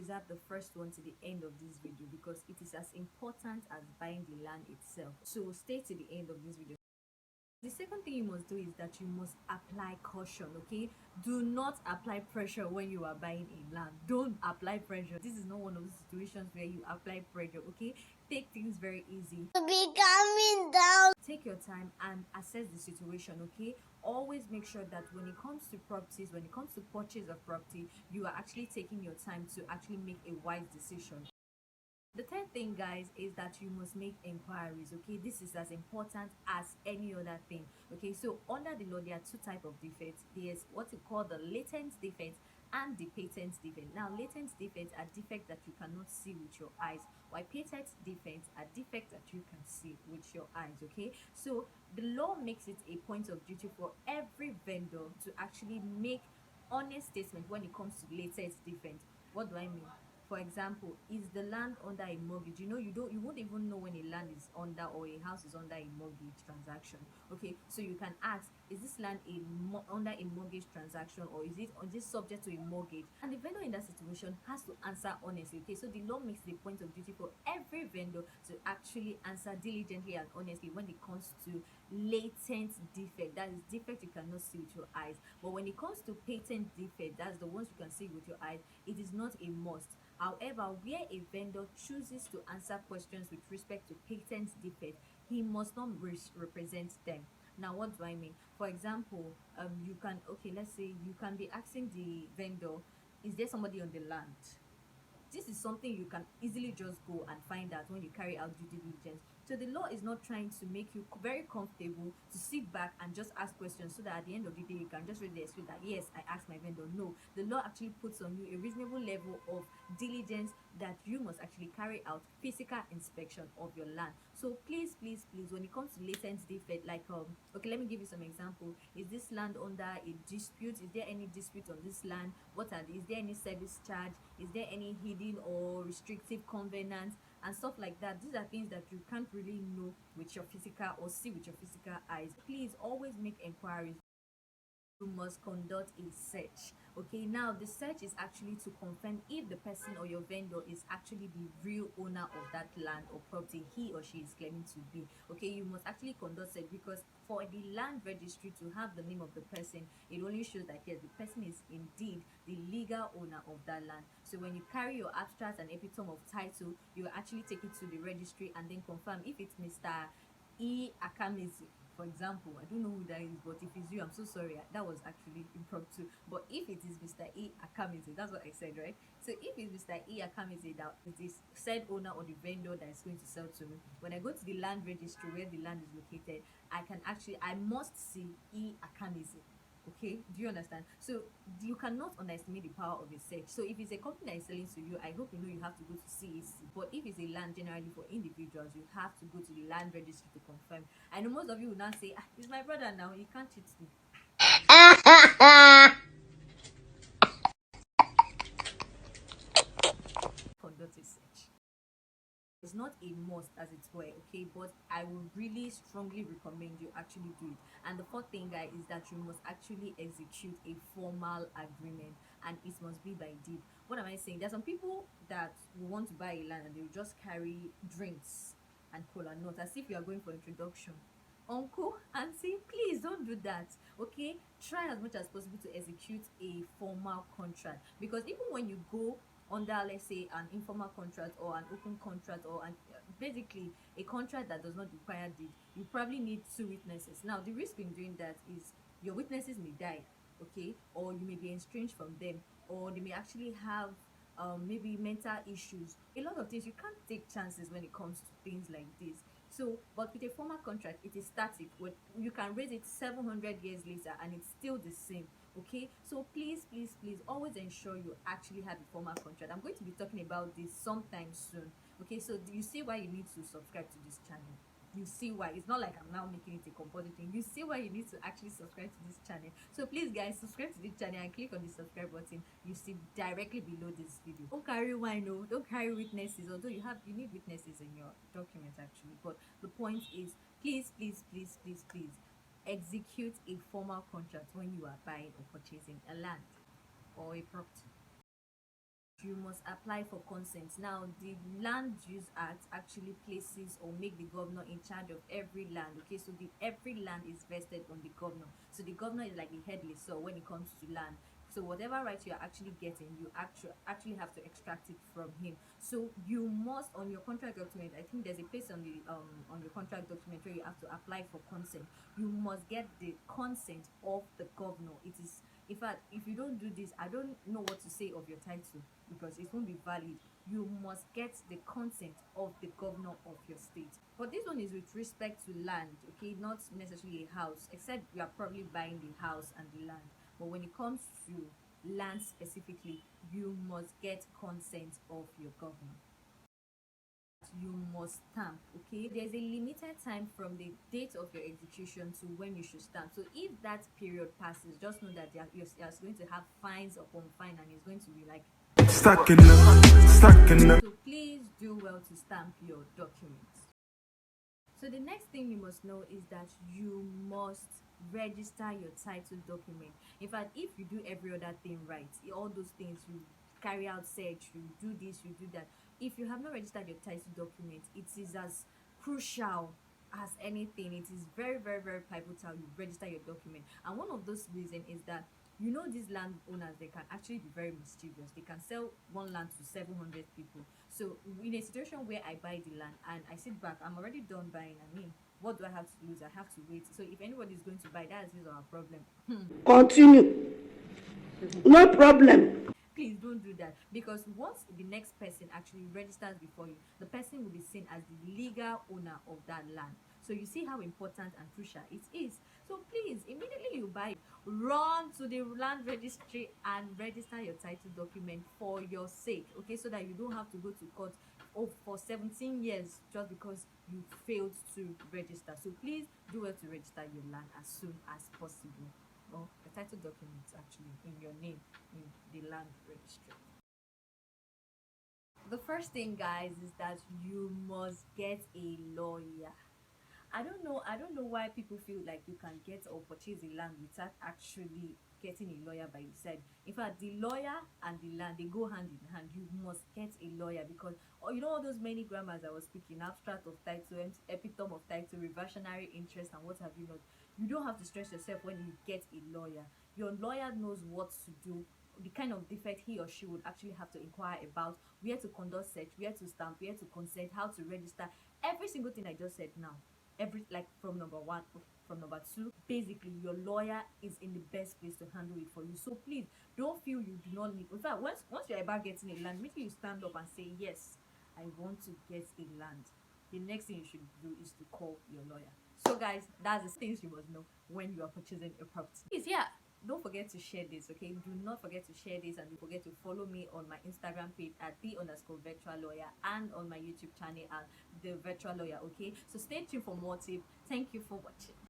preserve the first one to the end of this video because it is as important as buying the land itself. So stay to the end of this video. The second thing you must do is that you must apply caution. Okay, do not apply pressure when you are buying a land. Don't apply pressure. This is not one of those situations where you apply pressure. Okay, take things very easy. Be calming down. Take your time and assess the situation. Okay, always make sure that when it comes to properties, when it comes to purchase of property, you are actually taking your time to actually make a wise decision. The third thing, guys, is that you must make enquiries. Okay, this is as important as any other thing. Okay, so under the law there are two types of defects. There's what we call the latent defects and the patent defect. Now latent defects are defects that you cannot see with your eyes, while patent defects are defects that you can see with your eyes. Okay, so the law makes it a point of duty for every vendor to actually make honest statement when it comes to latent defect. What do I mean? For example, is the land under a mortgage? You won't even know when a land is under or a house is under a mortgage transaction. Okay, so you can ask, is this land under a mortgage transaction, or is this subject to a mortgage? And the vendor in that situation has to answer honestly. Okay, so the law makes the point of duty for every vendor to actually answer diligently and honestly when it comes to latent defect. That is defect you cannot see with your eyes. But when it comes to patent defect, that's the ones you can see with your eyes, it is not a must. However, where a vendor chooses to answer questions with respect to patent defect, he must not represent them. Now, what do I mean? For example, let's say you can be asking the vendor, is there somebody on the land? This is something you can easily just go and find out when you carry out due diligence. So the law is not trying to make you very comfortable to sit back and just ask questions so that at the end of the day you can just read the excuse that yes, I asked my vendor. No, the law actually puts on you a reasonable level of diligence that you must actually carry out physical inspection of your land. So please, when it comes to latent defect, like okay, let me give you some example. Is this land under a dispute? Is there any dispute on this land? Is there any service charge? Is there any hidden or restrictive covenant and stuff like that? These are things that you can't really know with your physical or see with your physical eyes. Please always make inquiries. You must conduct a search. Okay, now the search is actually to confirm if the person or your vendor is actually the real owner of that land or property he or she is claiming to be. Okay, you must actually conduct search because for the land registry to have the name of the person, it only shows that yes, the person is indeed the legal owner of that land. So when you carry your abstract and epitome of title, you will actually take it to the registry and then confirm if it's Mr. E. Akamezi. For example, I don't know who that is, but if it's you, I'm so sorry. That was actually impromptu. But if it is Mr. E. Akameze, that's what I said, right? So if it's Mr. E. Akameze that is the said owner or the vendor that is going to sell to me, when I go to the land registry where the land is located, I must see E. Akameze. Okay, do you understand? So you cannot underestimate the power of a search. So if it's a company that is selling to you, I hope you know you have to go to CAC. But if it's a land generally for individuals, you have to go to the land registry to confirm. I know most of you will now say, it's my brother now, he can't cheat me. Conduct a search. It's not a must as it were, okay, but I will really strongly recommend you actually do it. And the fourth thing, guys, is that you must actually execute a formal agreement, and it must be by deed. What am I saying? There's some people that will want to buy a land and they will just carry drinks and cola nuts as if you are going for introduction. Uncle, auntie, please don't do that. Okay, try as much as possible to execute a formal contract, because even when you go under, let's say, an informal contract or an open contract or basically a contract that does not require deed, you probably need two witnesses. Now the risk in doing that is your witnesses may die, okay, or you may be estranged from them, or they may actually have maybe mental issues. A lot of things, you can't take chances when it comes to things like this. So but with a formal contract, it is static. You can raise it 700 years later and it's still the same. Okay, so please always ensure you actually have a formal contract. I'm going to be talking about this sometime soon. Okay, so do you see why you need to subscribe to this channel? You see why it's not like I'm now making it a compulsory thing. You see why you need to actually subscribe to this channel. So please, guys, subscribe to this channel and click on the subscribe button you see directly below this video. Don't carry wine, no, don't carry witnesses, although you need witnesses in your documents actually. But the point is, please execute a formal contract when you are buying or purchasing a land or a property. You must apply for consent. Now the Land Use Act actually places or make the governor in charge of every land. Okay, so the every land is vested on the governor. So the governor is like the headless so when it comes to land. So whatever rights you're actually getting, you actually have to extract it from him. So you must, on your contract document, I think there's a place on your contract document where you have to apply for consent. You must get the consent of the governor. It is, in fact, if you don't do this, I don't know what to say of your title, because it won't be valid. You must get the consent of the governor of your state. But this one is with respect to land, okay, not necessarily a house, except you are probably buying the house and the land. But when it comes to land specifically, you must get consent of your governor. You must stamp. Okay, there's a limited time from the date of your execution to when you should stamp. So if that period passes, just know that you're going to have fines upon fine, and it's going to be like stacking up, stacking up. so please do well to stamp your documents. So the next thing you must know is that you must register your title document. In fact, if you do every other thing right, all those things, you carry out search, you do this, you do that, if you have not registered your title document, it is as crucial as anything. It is very, very, very pivotal you register your document. And one of those reasons is that, you know, these landowners, they can actually be very mischievous. They can sell one land to 700 people. So in a situation where I buy the land and I sit back, I'm already done buying. I mean, what do I have to lose? I have to wait. So if anybody is going to buy, that is our problem. Continue. No problem. Please don't do that, because once the next person actually registers before you, the person will be seen as the legal owner of that land. So you see how important and crucial it is. So please, immediately you buy, run to the land registry and register your title document for your sake, okay, so that you don't have to go to court for 17 years just because you failed to register. So please do well to register your land as soon as possible. Well, the title documents actually in your name in the land registry. The first thing, guys, is that you must get a lawyer. I don't know why people feel like you can get or purchase a land without actually getting a lawyer by your side. In fact, the lawyer and the land, they go hand in hand. You must get a lawyer, because you know all those many grammars I was speaking, abstract of title, epitome of title, reversionary interest, and what have you not. You don't have to stress yourself when you get a lawyer. Your lawyer knows what to do, the kind of defect he or she would actually have to inquire about, where to conduct search, where to stamp, where to consent, how to register, every single thing I just said now. Every, like, from number one, from number two, basically your lawyer is in the best place to handle it for you. So please don't feel you do not need. In fact, once you're about getting a land, make sure you stand up and say, yes, I want to get a land. The next thing you should do is to call your lawyer. So guys, that's the things you must know when you are purchasing a property. Please, yeah, don't forget to share this, okay? Do not forget to share this, and don't forget to follow me on my Instagram page at the_virtual lawyer, and on my YouTube channel at the virtual lawyer, okay? So stay tuned for more tips. Thank you for watching.